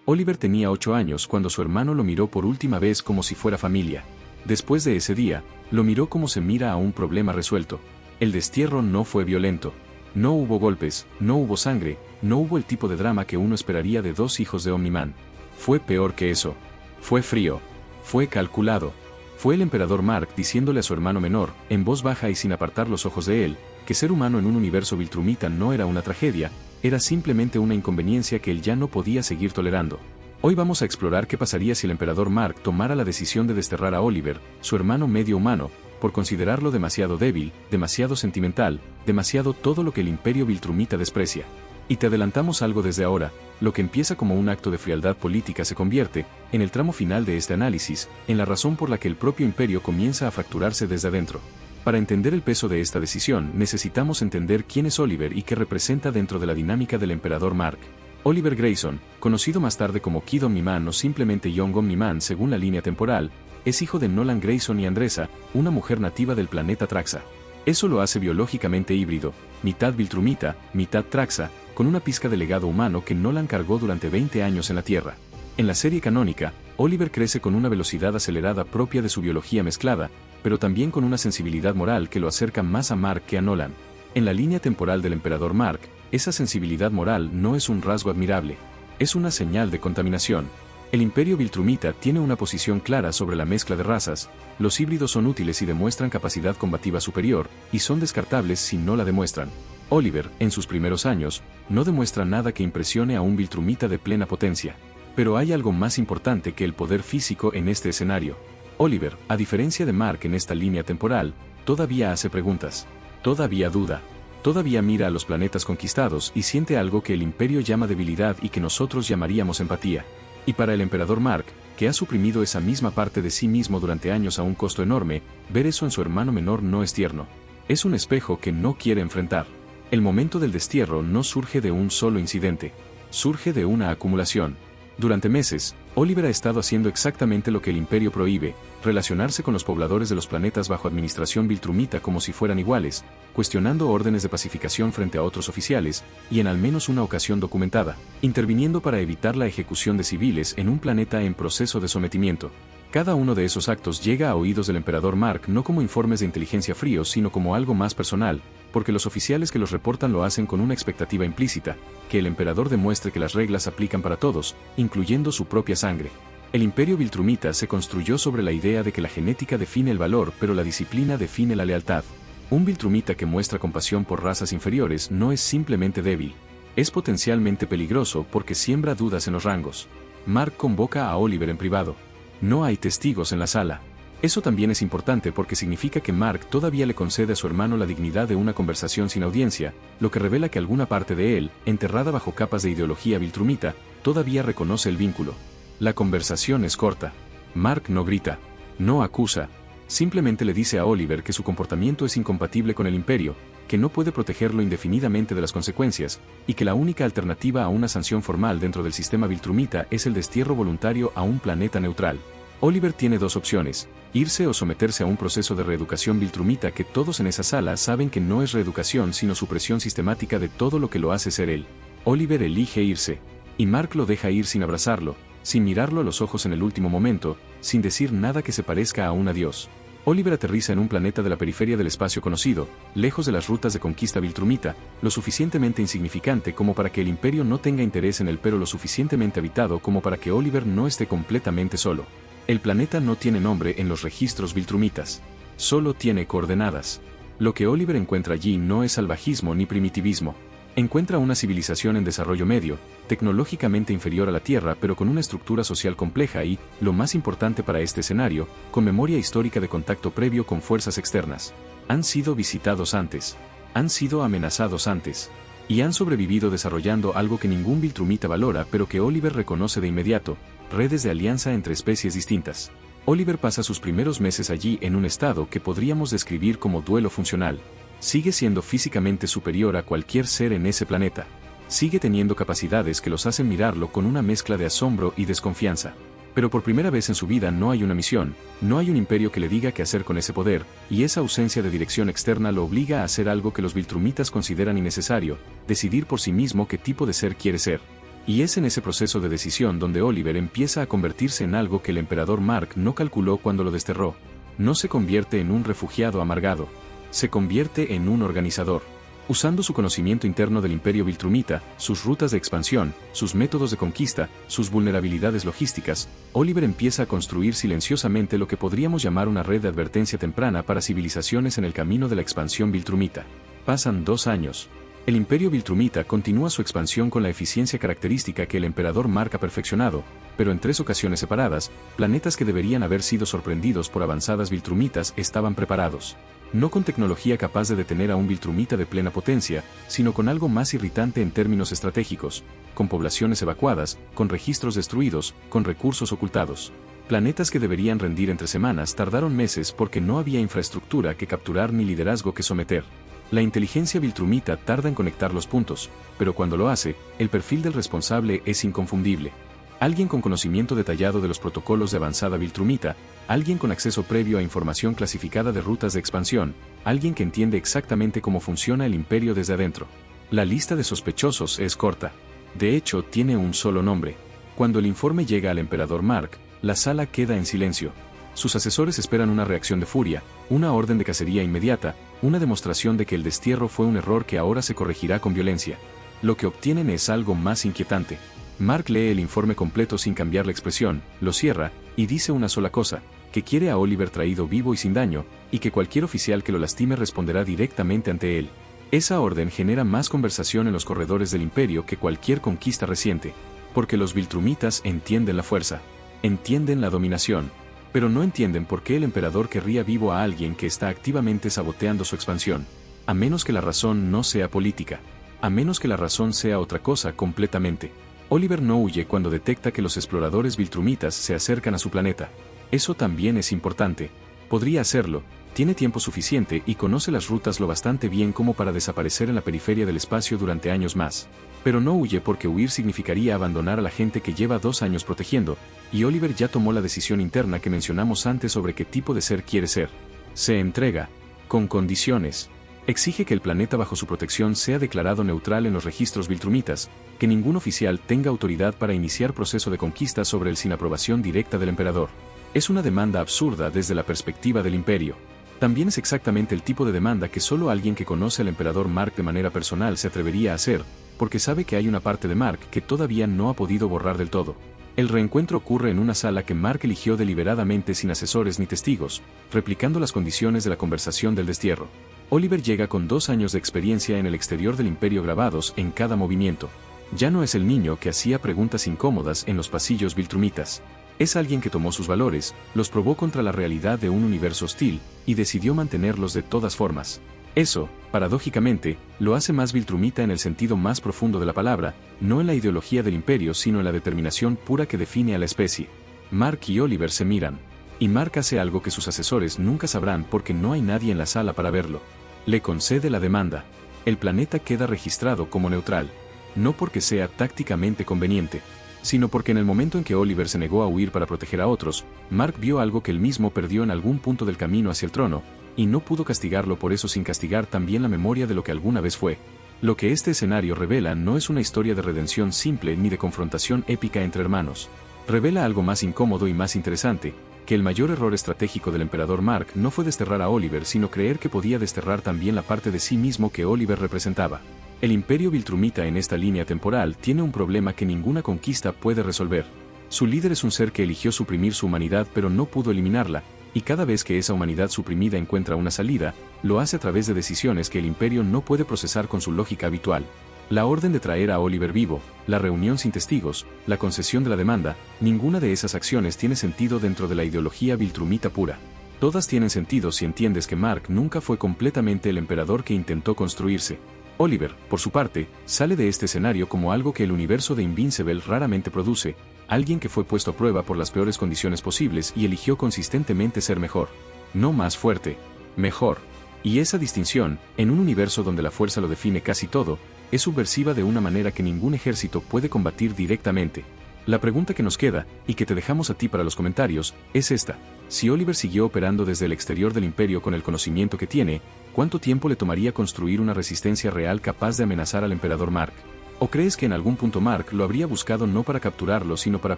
Oliver tenía 8 años cuando su hermano lo miró por última vez como si fuera familia. Después de ese día, lo miró como se mira a un problema resuelto. El destierro no fue violento. No hubo golpes, no hubo sangre, no hubo el tipo de drama que uno esperaría de dos hijos de Omni-Man. Fue peor que eso. Fue frío. Fue calculado. Fue el emperador Mark diciéndole a su hermano menor, en voz baja y sin apartar los ojos de él, que ser humano en un universo viltrumita no era una tragedia, era simplemente una inconveniencia que él ya no podía seguir tolerando. Hoy vamos a explorar qué pasaría si el emperador Mark tomara la decisión de desterrar a Oliver, su hermano medio humano, por considerarlo demasiado débil, demasiado sentimental, demasiado todo lo que el imperio viltrumita desprecia. Y te adelantamos algo desde ahora, lo que empieza como un acto de frialdad política se convierte, en el tramo final de este análisis, en la razón por la que el propio imperio comienza a fracturarse desde adentro. Para entender el peso de esta decisión necesitamos entender quién es Oliver y qué representa dentro de la dinámica del emperador Mark. Oliver Grayson, conocido más tarde como Kid Omni-Man o simplemente Young Omni-Man según la línea temporal, es hijo de Nolan Grayson y Andressa, una mujer nativa del planeta Traxa. Eso lo hace biológicamente híbrido, mitad viltrumita, mitad Traxa, con una pizca de legado humano que Nolan cargó durante 20 años en la Tierra. En la serie canónica, Oliver crece con una velocidad acelerada propia de su biología mezclada, pero también con una sensibilidad moral que lo acerca más a Mark que a Nolan. En la línea temporal del emperador Mark, esa sensibilidad moral no es un rasgo admirable, es una señal de contaminación. El imperio viltrumita tiene una posición clara sobre la mezcla de razas, los híbridos son útiles y demuestran capacidad combativa superior, y son descartables si no la demuestran. Oliver, en sus primeros años, no demuestra nada que impresione a un viltrumita de plena potencia. Pero hay algo más importante que el poder físico en este escenario. Oliver, a diferencia de Mark en esta línea temporal, todavía hace preguntas, todavía duda, todavía mira a los planetas conquistados y siente algo que el imperio llama debilidad y que nosotros llamaríamos empatía. Y para el emperador Mark, que ha suprimido esa misma parte de sí mismo durante años a un costo enorme, ver eso en su hermano menor no es tierno. Es un espejo que no quiere enfrentar. El momento del destierro no surge de un solo incidente, surge de una acumulación. Durante meses, Oliver ha estado haciendo exactamente lo que el imperio prohíbe, relacionarse con los pobladores de los planetas bajo administración viltrumita como si fueran iguales, cuestionando órdenes de pacificación frente a otros oficiales, y en al menos una ocasión documentada, interviniendo para evitar la ejecución de civiles en un planeta en proceso de sometimiento. Cada uno de esos actos llega a oídos del emperador Mark no como informes de inteligencia fríos sino como algo más personal, porque los oficiales que los reportan lo hacen con una expectativa implícita, que el emperador demuestre que las reglas aplican para todos, incluyendo su propia sangre. El imperio viltrumita se construyó sobre la idea de que la genética define el valor pero la disciplina define la lealtad. Un viltrumita que muestra compasión por razas inferiores no es simplemente débil, es potencialmente peligroso porque siembra dudas en los rangos. Mark convoca a Oliver en privado. No hay testigos en la sala. Eso también es importante porque significa que Mark todavía le concede a su hermano la dignidad de una conversación sin audiencia, lo que revela que alguna parte de él, enterrada bajo capas de ideología viltrumita, todavía reconoce el vínculo. La conversación es corta. Mark no grita, no acusa, simplemente le dice a Oliver que su comportamiento es incompatible con el imperio, que no puede protegerlo indefinidamente de las consecuencias, y que la única alternativa a una sanción formal dentro del sistema viltrumita es el destierro voluntario a un planeta neutral. Oliver tiene dos opciones, irse o someterse a un proceso de reeducación viltrumita que todos en esa sala saben que no es reeducación sino supresión sistemática de todo lo que lo hace ser él. Oliver elige irse, y Mark lo deja ir sin abrazarlo, sin mirarlo a los ojos en el último momento, sin decir nada que se parezca a un adiós. Oliver aterriza en un planeta de la periferia del espacio conocido, lejos de las rutas de conquista viltrumita, lo suficientemente insignificante como para que el imperio no tenga interés en él pero lo suficientemente habitado como para que Oliver no esté completamente solo. El planeta no tiene nombre en los registros viltrumitas. Solo tiene coordenadas. Lo que Oliver encuentra allí no es salvajismo ni primitivismo. Encuentra una civilización en desarrollo medio, tecnológicamente inferior a la Tierra pero con una estructura social compleja y, lo más importante para este escenario, con memoria histórica de contacto previo con fuerzas externas. Han sido visitados antes. Han sido amenazados antes. Y han sobrevivido desarrollando algo que ningún viltrumita valora pero que Oliver reconoce de inmediato, redes de alianza entre especies distintas. Oliver pasa sus primeros meses allí en un estado que podríamos describir como duelo funcional. Sigue siendo físicamente superior a cualquier ser en ese planeta. Sigue teniendo capacidades que los hacen mirarlo con una mezcla de asombro y desconfianza. Pero por primera vez en su vida no hay una misión, no hay un imperio que le diga qué hacer con ese poder, y esa ausencia de dirección externa lo obliga a hacer algo que los viltrumitas consideran innecesario, decidir por sí mismo qué tipo de ser quiere ser. Y es en ese proceso de decisión donde Oliver empieza a convertirse en algo que el emperador Mark no calculó cuando lo desterró. No se convierte en un refugiado amargado. Se convierte en un organizador. Usando su conocimiento interno del Imperio Viltrumita, sus rutas de expansión, sus métodos de conquista, sus vulnerabilidades logísticas, Oliver empieza a construir silenciosamente lo que podríamos llamar una red de advertencia temprana para civilizaciones en el camino de la expansión Viltrumita. Pasan 2 años. El Imperio Viltrumita continúa su expansión con la eficiencia característica que el emperador Mark ha perfeccionado, pero en 3 ocasiones separadas, planetas que deberían haber sido sorprendidos por avanzadas Viltrumitas estaban preparados. No con tecnología capaz de detener a un Viltrumita de plena potencia, sino con algo más irritante en términos estratégicos, con poblaciones evacuadas, con registros destruidos, con recursos ocultados. Planetas que deberían rendir entre semanas tardaron meses porque no había infraestructura que capturar ni liderazgo que someter. La inteligencia Viltrumita tarda en conectar los puntos, pero cuando lo hace, el perfil del responsable es inconfundible. Alguien con conocimiento detallado de los protocolos de avanzada Viltrumita, alguien con acceso previo a información clasificada de rutas de expansión, alguien que entiende exactamente cómo funciona el imperio desde adentro. La lista de sospechosos es corta. De hecho, tiene un solo nombre. Cuando el informe llega al emperador Mark, la sala queda en silencio. Sus asesores esperan una reacción de furia, una orden de cacería inmediata, una demostración de que el destierro fue un error que ahora se corregirá con violencia. Lo que obtienen es algo más inquietante. Mark lee el informe completo sin cambiar la expresión, lo cierra, y dice una sola cosa, que quiere a Oliver traído vivo y sin daño, y que cualquier oficial que lo lastime responderá directamente ante él. Esa orden genera más conversación en los corredores del imperio que cualquier conquista reciente, porque los Viltrumitas entienden la fuerza, entienden la dominación, pero no entienden por qué el emperador querría vivo a alguien que está activamente saboteando su expansión, a menos que la razón no sea política, a menos que la razón sea otra cosa completamente. Oliver no huye cuando detecta que los exploradores Viltrumitas se acercan a su planeta. Eso también es importante. Podría hacerlo, tiene tiempo suficiente y conoce las rutas lo bastante bien como para desaparecer en la periferia del espacio durante años más. Pero no huye porque huir significaría abandonar a la gente que lleva 2 años protegiendo, y Oliver ya tomó la decisión interna que mencionamos antes sobre qué tipo de ser quiere ser. Se entrega, con condiciones. Exige que el planeta bajo su protección sea declarado neutral en los registros Viltrumitas, que ningún oficial tenga autoridad para iniciar proceso de conquista sobre él sin aprobación directa del emperador. Es una demanda absurda desde la perspectiva del imperio. También es exactamente el tipo de demanda que solo alguien que conoce al emperador Mark de manera personal se atrevería a hacer, porque sabe que hay una parte de Mark que todavía no ha podido borrar del todo. El reencuentro ocurre en una sala que Mark eligió deliberadamente sin asesores ni testigos, replicando las condiciones de la conversación del destierro. Oliver llega con 2 años de experiencia en el exterior del imperio grabados en cada movimiento. Ya no es el niño que hacía preguntas incómodas en los pasillos Viltrumitas. Es alguien que tomó sus valores, los probó contra la realidad de un universo hostil, y decidió mantenerlos de todas formas. Eso, paradójicamente, lo hace más Viltrumita en el sentido más profundo de la palabra, no en la ideología del imperio sino en la determinación pura que define a la especie. Mark y Oliver se miran. Y Mark hace algo que sus asesores nunca sabrán porque no hay nadie en la sala para verlo. Le concede la demanda. El planeta queda registrado como neutral. No porque sea tácticamente conveniente, sino porque en el momento en que Oliver se negó a huir para proteger a otros, Mark vio algo que él mismo perdió en algún punto del camino hacia el trono, y no pudo castigarlo por eso sin castigar también la memoria de lo que alguna vez fue. Lo que este escenario revela no es una historia de redención simple ni de confrontación épica entre hermanos. Revela algo más incómodo y más interesante, que el mayor error estratégico del emperador Mark no fue desterrar a Oliver sino creer que podía desterrar también la parte de sí mismo que Oliver representaba. El imperio Viltrumita en esta línea temporal tiene un problema que ninguna conquista puede resolver. Su líder es un ser que eligió suprimir su humanidad pero no pudo eliminarla, y cada vez que esa humanidad suprimida encuentra una salida, lo hace a través de decisiones que el imperio no puede procesar con su lógica habitual. La orden de traer a Oliver vivo, la reunión sin testigos, la concesión de la demanda, ninguna de esas acciones tiene sentido dentro de la ideología Viltrumita pura. Todas tienen sentido si entiendes que Mark nunca fue completamente el emperador que intentó construirse. Oliver, por su parte, sale de este escenario como algo que el universo de Invincible raramente produce, alguien que fue puesto a prueba por las peores condiciones posibles y eligió consistentemente ser mejor. No más fuerte, mejor. Y esa distinción, en un universo donde la fuerza lo define casi todo, es subversiva de una manera que ningún ejército puede combatir directamente. La pregunta que nos queda, y que te dejamos a ti para los comentarios, es esta. Si Oliver siguió operando desde el exterior del imperio con el conocimiento que tiene, ¿cuánto tiempo le tomaría construir una resistencia real capaz de amenazar al emperador Mark? ¿O crees que en algún punto Mark lo habría buscado no para capturarlo sino para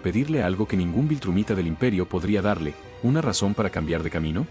pedirle algo que ningún Viltrumita del Imperio podría darle, una razón para cambiar de camino?